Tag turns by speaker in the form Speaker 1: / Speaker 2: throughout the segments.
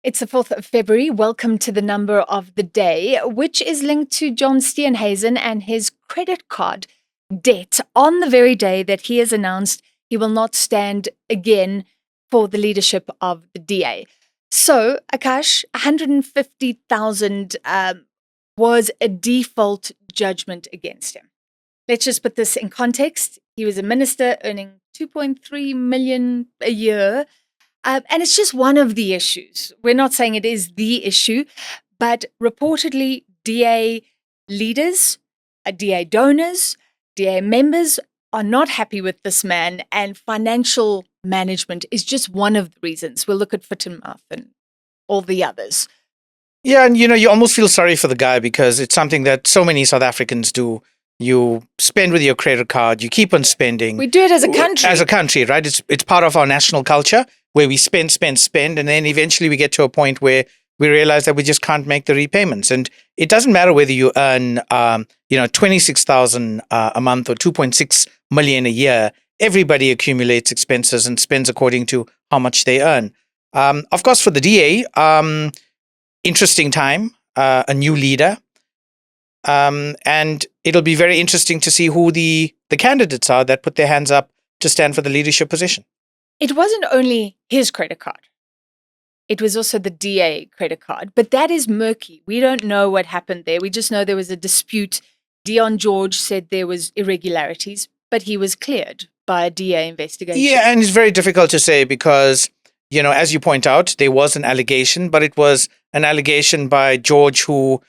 Speaker 1: It's the 4th of February. Welcome to the number of the day, which is linked to John Steenhuisen and his credit card debt on the very day that he has announced he will not stand again for the leadership of the DA. So, Aakash, 150,000 was a default judgment against him. Let's just put this in context. He was a minister earning 2.3 million a year. And it's just one of the issues. We're not saying it is the issue, but reportedly DA leaders, DA donors, DA members are not happy with this man, and financial management is just one of the reasons. We'll look at foot and mouth and all the others.
Speaker 2: Yeah, and you almost feel sorry for the guy because it's something that so many South Africans do. You spend with your credit card, you keep on spending.
Speaker 1: We do it as a country.
Speaker 2: As a country, right? It's part of our national culture where we spend, and then eventually we get to a point where we realize that we just can't make the repayments. And it doesn't matter whether you earn 26,000 a month or 2.6 million a year. Everybody accumulates expenses and spends according to how much they earn. Of course, for the DA, interesting time, a new leader. And it'll be very interesting to see who the candidates are that put their hands up to stand for the leadership position.
Speaker 1: It wasn't only his credit card. It was also the DA credit card. But that is murky. We don't know what happened there. We just know there was a dispute. Dion George said there was irregularities, but he was cleared by a DA investigation.
Speaker 2: Yeah, and it's very difficult to say because, as you point out, there was an allegation, but it was an allegation by George who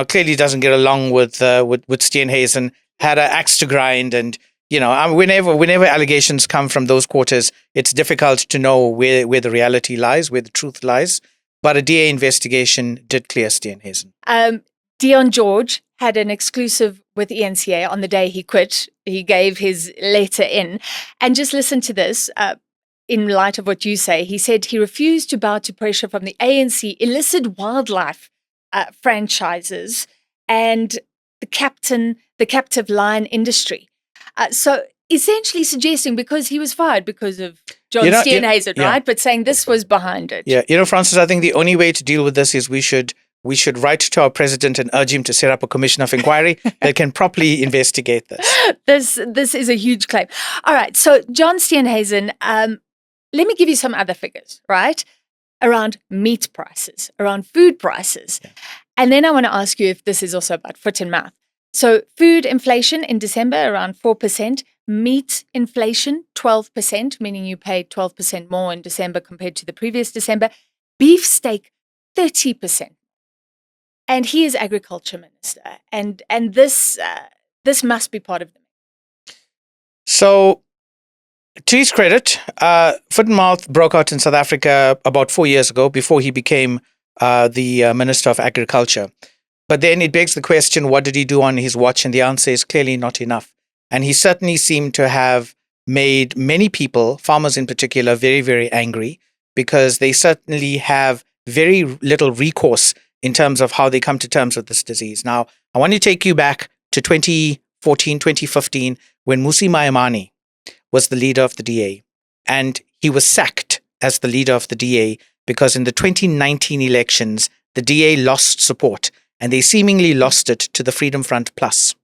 Speaker 2: clearly doesn't get along with Steenhuisen, had an axe to grind. And, whenever allegations come from those quarters, it's difficult to know where the reality lies, where the truth lies. But a DA investigation did clear Steenhuisen.
Speaker 1: Dion George had an exclusive with ENCA on the day he quit. He gave his letter in. And just listen to this. In light of what you say, he said he refused to bow to pressure from the ANC, illicit wildlife franchises, and the captive lion industry. So essentially suggesting because he was fired because of John Steenhuisen, right? But saying this was behind it.
Speaker 2: Yeah, Francis, I think the only way to deal with this is we should write to our president and urge him to set up a commission of inquiry that can properly investigate this.
Speaker 1: This is a huge claim. All right, so John Steenhuisen, let me give you some other figures, right? Around meat prices, around food prices. Yeah. And then I want to ask you if this is also about foot and mouth. So food inflation in December, around 4%. Meat inflation, 12%, meaning you paid 12% more in December compared to the previous December. Beef steak, 30%. And he is agriculture minister. And this must be part of them.
Speaker 2: So, to his credit, foot and mouth broke out in South Africa about 4 years ago before he became the Minister of Agriculture. But then it begs the question, what did he do on his watch? And the answer is clearly not enough. And he certainly seemed to have made many people, farmers in particular, very, very angry because they certainly have very little recourse in terms of how they come to terms with this disease. Now, I want to take you back to 2014, 2015, when Mmusi Maimane was the leader of the DA. And he was sacked as the leader of the DA because in the 2019 elections, the DA lost support and they seemingly lost it to the Freedom Front Plus.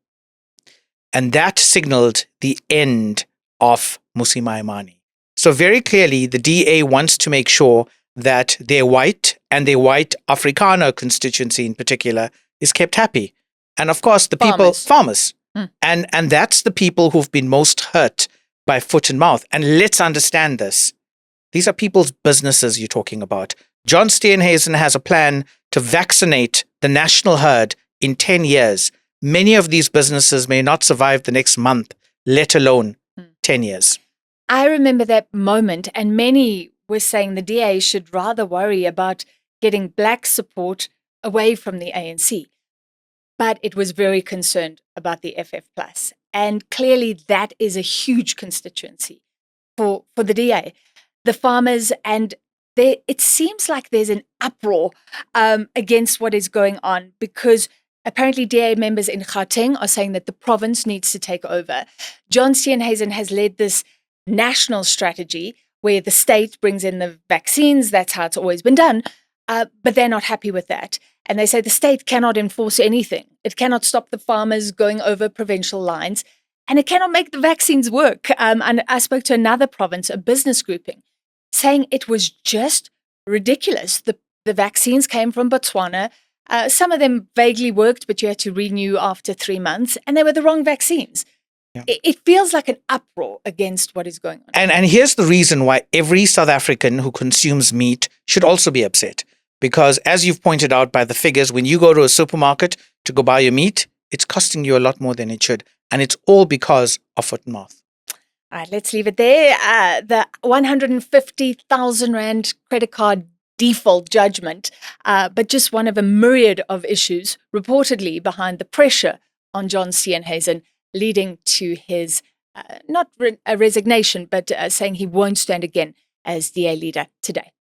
Speaker 2: And that signaled the end of Mmusi Maimane. So very clearly, the DA wants to make sure that their white and their white Afrikaner constituency in particular is kept happy. And of course, the farmers. And that's the people who've been most hurt by foot and mouth. And let's understand this. These are people's businesses you're talking about. John Steenhuisen has a plan to vaccinate the national herd in 10 years. Many of these businesses may not survive the next month, let alone 10 years.
Speaker 1: I remember that moment, and many were saying the DA should rather worry about getting black support away from the ANC. But it was very concerned about the FF+. And clearly that is a huge constituency for the DA. The farmers, and it seems like there's an uproar against what is going on because apparently DA members in Gauteng are saying that the province needs to take over. John Steenhuisen has led this national strategy where the state brings in the vaccines. That's how it's always been done. but they're not happy with that. And they say the state cannot enforce anything. It cannot stop the farmers going over provincial lines, and it cannot make the vaccines work. And I spoke to another province, a business grouping, saying it was just ridiculous. The vaccines came from Botswana. Some of them vaguely worked, but you had to renew after 3 months, and they were the wrong vaccines.
Speaker 2: Yeah.
Speaker 1: It feels like an uproar against what is going on.
Speaker 2: And here's the reason why every South African who consumes meat should also be upset. Because as you've pointed out by the figures, when you go to a supermarket to go buy your meat, it's costing you a lot more than it should. And it's all because of foot and mouth.
Speaker 1: All right, let's leave it there. The 150,000 Rand credit card default judgment, but just one of a myriad of issues reportedly behind the pressure on John Steenhuisen, leading to his not a resignation, but saying he won't stand again as DA leader today.